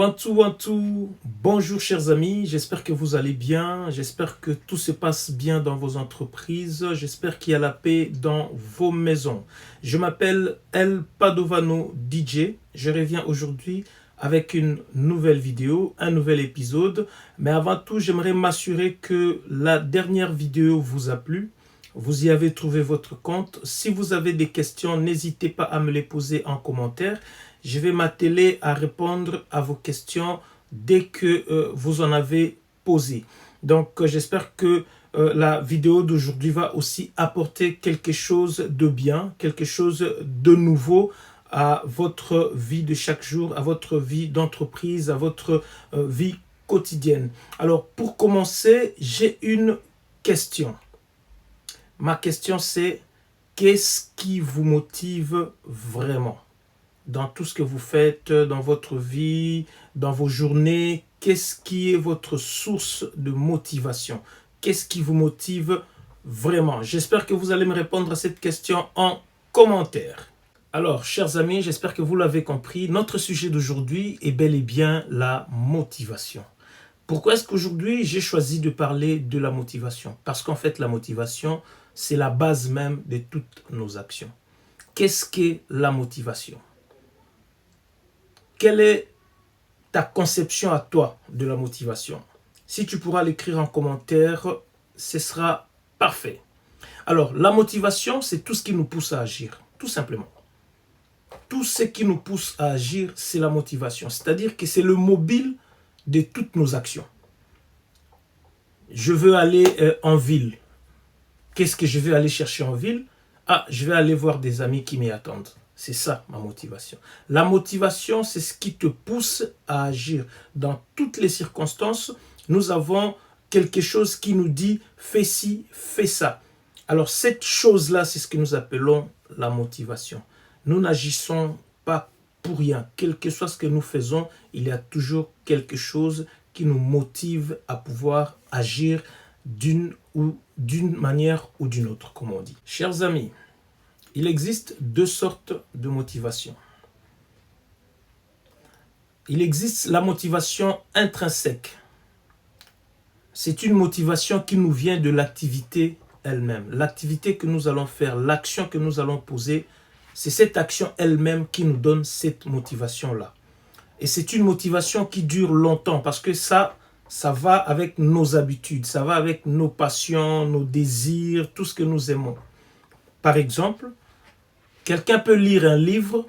One two. Bonjour chers amis, j'espère que vous allez bien, j'espère que tout se passe bien dans vos entreprises, j'espère qu'il y a la paix dans vos maisons. Je m'appelle El Padovano DJ, je reviens aujourd'hui avec une nouvelle vidéo, un nouvel épisode, mais avant tout j'aimerais m'assurer que la dernière vidéo vous a plu. Vous y avez trouvé votre compte. Si vous avez des questions, n'hésitez pas à me les poser en commentaire. Je vais m'atteler à répondre à vos questions dès que vous en avez posé. Donc, j'espère que la vidéo d'aujourd'hui va aussi apporter quelque chose de bien, quelque chose de nouveau à votre vie de chaque jour, à votre vie d'entreprise, à votre vie quotidienne. Alors, pour commencer, j'ai une question. Ma question c'est, qu'est-ce qui vous motive vraiment dans tout ce que vous faites, dans votre vie, dans vos journées? Qu'est-ce qui est votre source de motivation? Qu'est-ce qui vous motive vraiment? J'espère que vous allez me répondre à cette question en commentaire. Alors, chers amis, j'espère que vous l'avez compris. Notre sujet d'aujourd'hui est bel et bien la motivation. Pourquoi est-ce qu'aujourd'hui j'ai choisi de parler de la motivation? Parce qu'en fait, la motivation, c'est la base même de toutes nos actions. Qu'est-ce qu'est la motivation? Quelle est ta conception à toi de la motivation? Si tu pourras l'écrire en commentaire, ce sera parfait. Alors, la motivation, c'est tout ce qui nous pousse à agir, tout simplement. Tout ce qui nous pousse à agir, c'est la motivation. C'est-à-dire que c'est le mobile de toutes nos actions. Je veux aller en ville. Qu'est-ce que je vais aller chercher en ville? Ah, je vais aller voir des amis qui m'y attendent. C'est ça ma motivation. La motivation, c'est ce qui te pousse à agir. Dans toutes les circonstances, nous avons quelque chose qui nous dit « fais ci, fais ça ». Alors cette chose-là, c'est ce que nous appelons la motivation. Nous n'agissons pas pour rien. Quel que soit ce que nous faisons, il y a toujours quelque chose qui nous motive à pouvoir agir d'une manière ou d'une autre, comme on dit. Chers amis, il existe deux sortes de motivation. Il existe la motivation intrinsèque. C'est une motivation qui nous vient de l'activité elle-même. L'activité que nous allons faire, l'action que nous allons poser, c'est cette action elle-même qui nous donne cette motivation-là. Et c'est une motivation qui dure longtemps parce que ça va avec nos habitudes, ça va avec nos passions, nos désirs, tout ce que nous aimons. Par exemple, quelqu'un peut lire un livre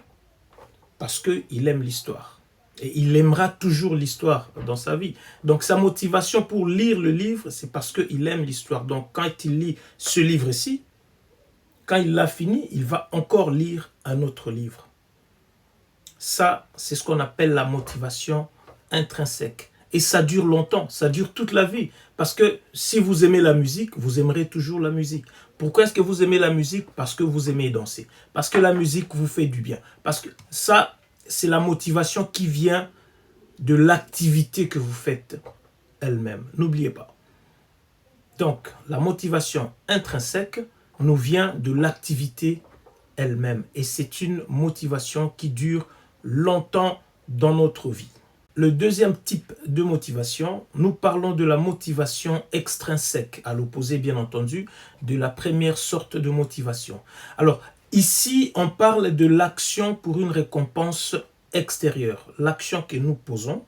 parce qu'il aime l'histoire. Et il aimera toujours l'histoire dans sa vie. Donc sa motivation pour lire le livre, c'est parce qu'il aime l'histoire. Donc quand il lit ce livre-ci, quand il l'a fini, il va encore lire un autre livre. Ça, c'est ce qu'on appelle la motivation intrinsèque. Et ça dure longtemps, ça dure toute la vie. Parce que si vous aimez la musique, vous aimerez toujours la musique. Pourquoi est-ce que vous aimez la musique? Parce que vous aimez danser. Parce que la musique vous fait du bien. Parce que ça, c'est la motivation qui vient de l'activité que vous faites elle-même. N'oubliez pas. Donc, la motivation intrinsèque nous vient de l'activité elle-même. Et c'est une motivation qui dure longtemps dans notre vie. Le deuxième type de motivation, nous parlons de la motivation extrinsèque, à l'opposé bien entendu de la première sorte de motivation. Alors ici, on parle de l'action pour une récompense extérieure, l'action que nous posons,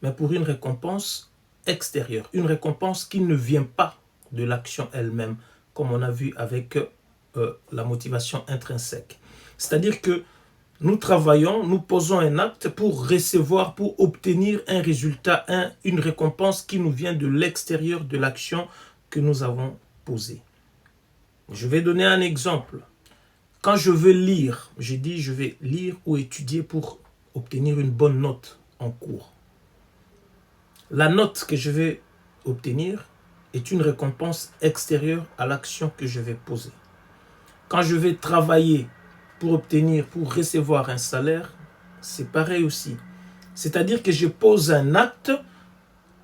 mais pour une récompense extérieure, une récompense qui ne vient pas de l'action elle-même, comme on a vu avec la motivation intrinsèque. C'est-à-dire que nous travaillons, nous posons un acte pour recevoir, pour obtenir un résultat, une récompense qui nous vient de l'extérieur de l'action que nous avons posée. Je vais donner un exemple. Quand je veux lire, j'ai dit je vais lire ou étudier pour obtenir une bonne note en cours. La note que je vais obtenir est une récompense extérieure à l'action que je vais poser. Quand je vais travailler pour recevoir un salaire, c'est pareil aussi. C'est-à-dire que je pose un acte,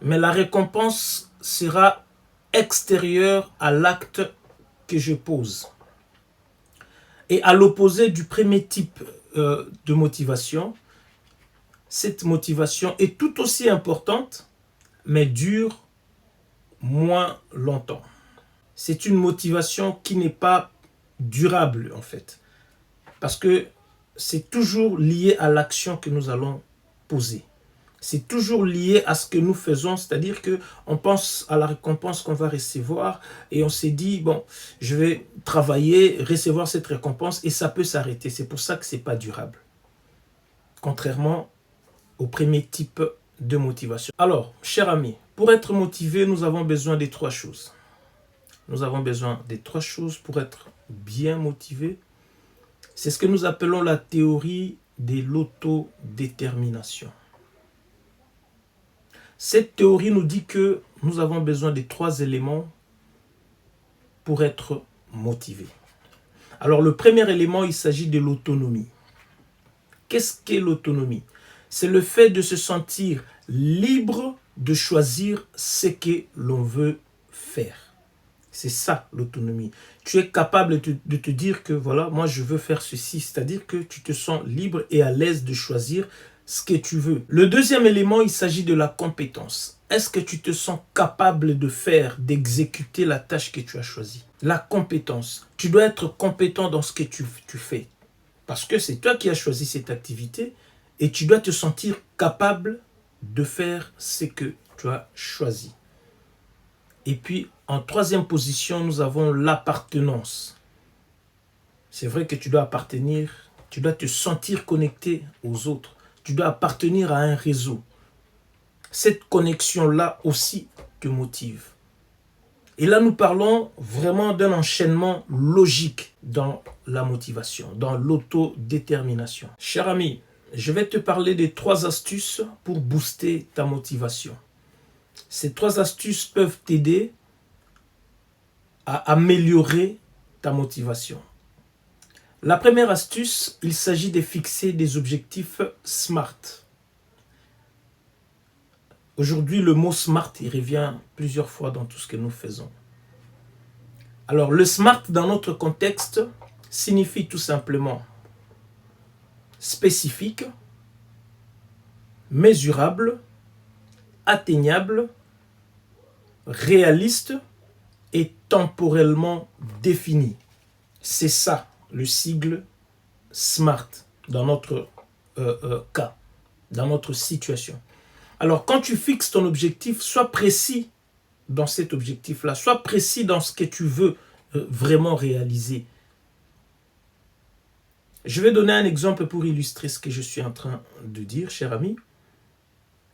mais la récompense sera extérieure à l'acte que je pose. Et à l'opposé du premier type de motivation, cette motivation est tout aussi importante, mais dure moins longtemps. C'est une motivation qui n'est pas durable en fait, parce que c'est toujours lié à l'action que nous allons poser. C'est toujours lié à ce que nous faisons, c'est-à-dire qu'on pense à la récompense qu'on va recevoir et on s'est dit, bon, je vais travailler, recevoir cette récompense et ça peut s'arrêter. C'est pour ça que ce n'est pas durable. Contrairement au premier type de motivation. Alors, chers amis, pour être motivé, nous avons besoin des 3 choses. Nous avons besoin des 3 choses pour être bien motivé. C'est ce que nous appelons la théorie de l'autodétermination. Cette théorie nous dit que nous avons besoin des 3 éléments pour être motivé. Alors, le premier élément, il s'agit de l'autonomie. Qu'est-ce qu'est l'autonomie? C'est le fait de se sentir libre de choisir ce que l'on veut faire. C'est ça l'autonomie. Tu es capable de te dire que voilà, moi je veux faire ceci. C'est-à-dire que tu te sens libre et à l'aise de choisir ce que tu veux. Le deuxième élément, il s'agit de la compétence. Est-ce que tu te sens capable de faire, d'exécuter la tâche que tu as choisie? La compétence. Tu dois être compétent dans ce que tu fais. Parce que c'est toi qui as choisi cette activité et tu dois te sentir capable de faire ce que tu as choisi. Et puis, en troisième position, nous avons l'appartenance. C'est vrai que tu dois appartenir, tu dois te sentir connecté aux autres. Tu dois appartenir à un réseau. Cette connexion-là aussi te motive. Et là, nous parlons vraiment d'un enchaînement logique dans la motivation, dans l'autodétermination. Cher ami, je vais te parler des 3 astuces pour booster ta motivation. Ces 3 astuces peuvent t'aider à améliorer ta motivation. La première astuce, il s'agit de fixer des objectifs SMART. Aujourd'hui, le mot SMART, il revient plusieurs fois dans tout ce que nous faisons. Alors, le SMART, dans notre contexte, signifie tout simplement spécifique, mesurable, atteignable, réaliste et temporellement défini. C'est ça le sigle SMART dans notre cas, dans notre situation. Alors, quand tu fixes ton objectif, sois précis dans cet objectif-là, sois précis dans ce que tu veux vraiment réaliser. Je vais donner un exemple pour illustrer ce que je suis en train de dire, cher ami.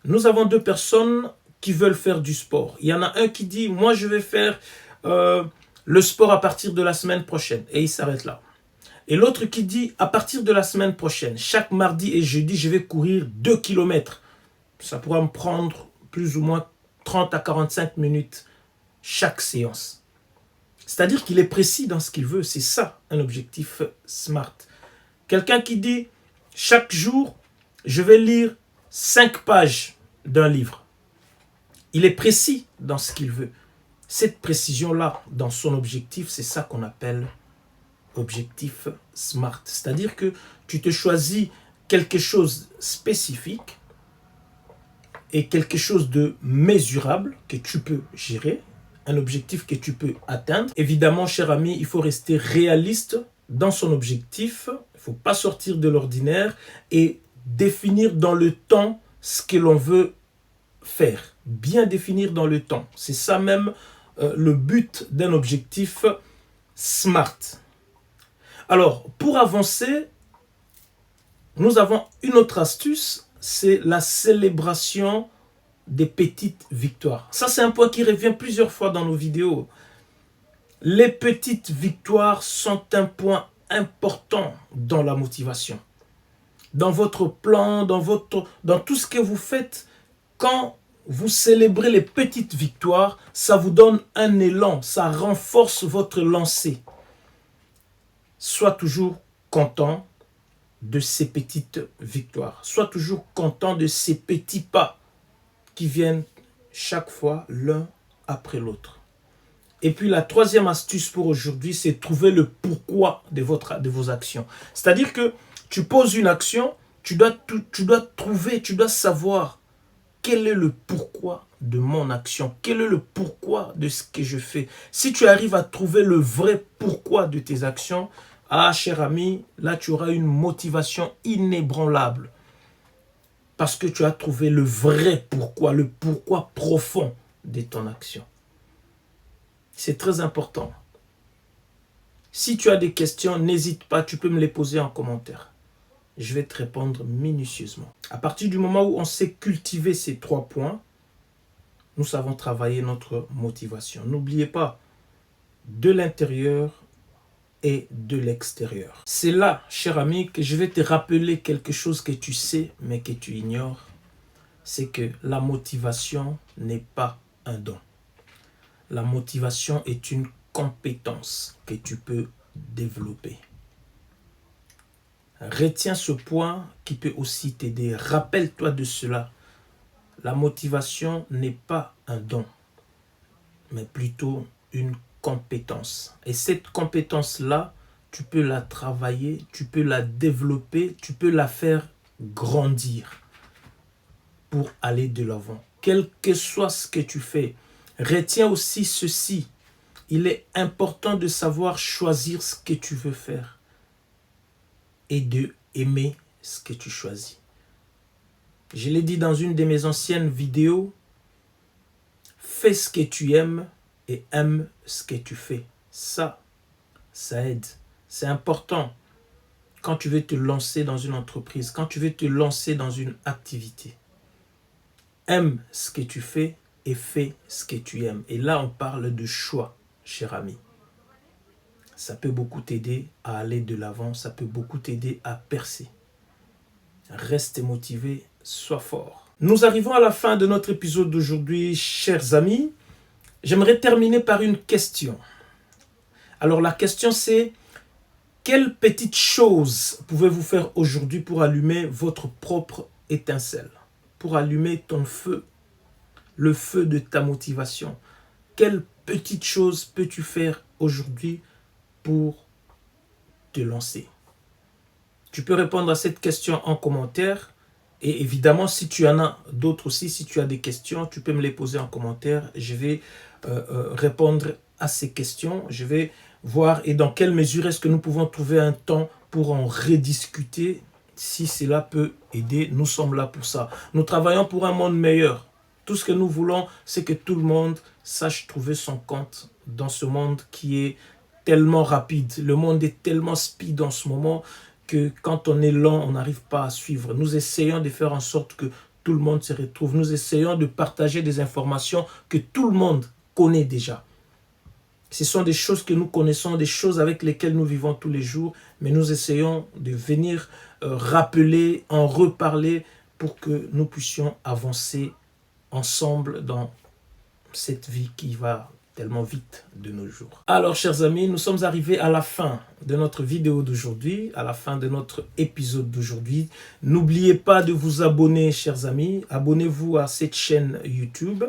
Nous avons 2 personnes qui veulent faire du sport. Il y en a un qui dit, moi je vais faire le sport à partir de la semaine prochaine. Et il s'arrête là. Et l'autre qui dit, à partir de la semaine prochaine, chaque mardi et jeudi, je vais courir 2 km. Ça pourra me prendre plus ou moins 30 à 45 minutes chaque séance. C'est-à-dire qu'il est précis dans ce qu'il veut. C'est ça, un objectif SMART. Quelqu'un qui dit, chaque jour, je vais lire 5 pages d'un livre. Il est précis dans ce qu'il veut. Cette précision-là, dans son objectif, c'est ça qu'on appelle objectif SMART. C'est-à-dire que tu te choisis quelque chose de spécifique et quelque chose de mesurable que tu peux gérer, un objectif que tu peux atteindre. Évidemment, cher ami, il faut rester réaliste dans son objectif. Il ne faut pas sortir de l'ordinaire et définir dans le temps ce que l'on veut faire. Bien définir dans le temps. C'est ça même le but d'un objectif SMART. Alors, pour avancer, nous avons une autre astuce, c'est la célébration des petites victoires. Ça, c'est un point qui revient plusieurs fois dans nos vidéos. Les petites victoires sont un point important dans la motivation. Dans votre plan, dans tout ce que vous faites, quand vous célébrez les petites victoires, ça vous donne un élan, ça renforce votre lancée. Sois toujours content de ces petites victoires. Sois toujours content de ces petits pas qui viennent chaque fois l'un après l'autre. Et puis la troisième astuce pour aujourd'hui, c'est trouver le pourquoi de vos actions. C'est-à-dire que tu poses une action Tu dois trouver, tu dois savoir quel est le pourquoi de mon action, quel est le pourquoi de ce que je fais. Si tu arrives à trouver le vrai pourquoi de tes actions, ah, cher ami, là, tu auras une motivation inébranlable. Parce que tu as trouvé le vrai pourquoi, le pourquoi profond de ton action. C'est très important. Si tu as des questions, n'hésite pas, tu peux me les poser en commentaire. Je vais te répondre minutieusement. À partir du moment où on sait cultiver ces 3 points, nous savons travailler notre motivation. N'oubliez pas, de l'intérieur et de l'extérieur. C'est là, cher ami, que je vais te rappeler quelque chose que tu sais, mais que tu ignores. C'est que la motivation n'est pas un don. La motivation est une compétence que tu peux développer. Retiens ce point qui peut aussi t'aider. Rappelle-toi de cela. La motivation n'est pas un don, mais plutôt une compétence. Et cette compétence-là, tu peux la travailler, tu peux la développer, tu peux la faire grandir pour aller de l'avant. Quel que soit ce que tu fais, retiens aussi ceci. Il est important de savoir choisir ce que tu veux faire et de aimer ce que tu choisis. Je l'ai dit dans une de mes anciennes vidéos, fais ce que tu aimes et aime ce que tu fais. Ça aide. C'est important quand tu veux te lancer dans une entreprise, quand tu veux te lancer dans une activité. Aime ce que tu fais et fais ce que tu aimes. Et là, on parle de choix, cher ami. Ça peut beaucoup t'aider à aller de l'avant, ça peut beaucoup t'aider à percer. Reste motivé, sois fort. Nous arrivons à la fin de notre épisode d'aujourd'hui, chers amis. J'aimerais terminer par une question. Alors la question c'est, quelle petite chose pouvez-vous faire aujourd'hui pour allumer votre propre étincelle, pour allumer ton feu, le feu de ta motivation? Quelle petite chose peux-tu faire aujourd'hui pour te lancer? Tu peux répondre à cette question en commentaire. Et évidemment, si tu en as d'autres aussi, si tu as des questions, tu peux me les poser en commentaire. Je vais répondre à ces questions. Je vais voir et dans quelle mesure est-ce que nous pouvons trouver un temps pour en rediscuter. Si cela peut aider, nous sommes là pour ça. Nous travaillons pour un monde meilleur. Tout ce que nous voulons, c'est que tout le monde sache trouver son compte dans ce monde qui est tellement rapide. Le monde est tellement speed en ce moment que quand on est lent, on n'arrive pas à suivre. Nous essayons de faire en sorte que tout le monde se retrouve. Nous essayons de partager des informations que tout le monde connaît déjà. Ce sont des choses que nous connaissons, des choses avec lesquelles nous vivons tous les jours, mais nous essayons de venir rappeler, en reparler pour que nous puissions avancer ensemble dans cette vie qui va tellement vite de nos jours. Alors, chers amis, nous sommes arrivés à la fin de notre vidéo d'aujourd'hui, à la fin de notre épisode d'aujourd'hui. N'oubliez pas de vous abonner, chers amis. Abonnez-vous à cette chaîne YouTube.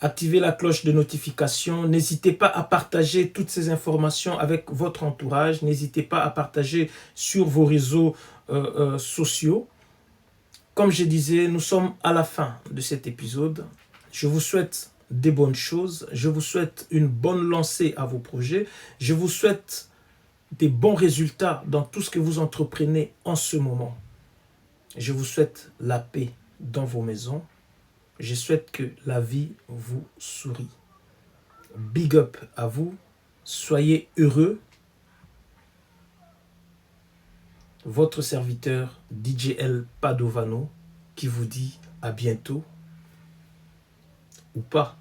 Activez la cloche de notification. N'hésitez pas à partager toutes ces informations avec votre entourage. N'hésitez pas à partager sur vos réseaux sociaux. Comme je disais, nous sommes à la fin de cet épisode. Je vous souhaite des bonnes choses. Je vous souhaite une bonne lancée à vos projets. Je vous souhaite des bons résultats dans tout ce que vous entreprenez en ce moment. Je vous souhaite la paix dans vos maisons. Je souhaite que la vie vous sourie. Big up à vous. Soyez heureux. Votre serviteur DJL Padovano qui vous dit à bientôt ou pas.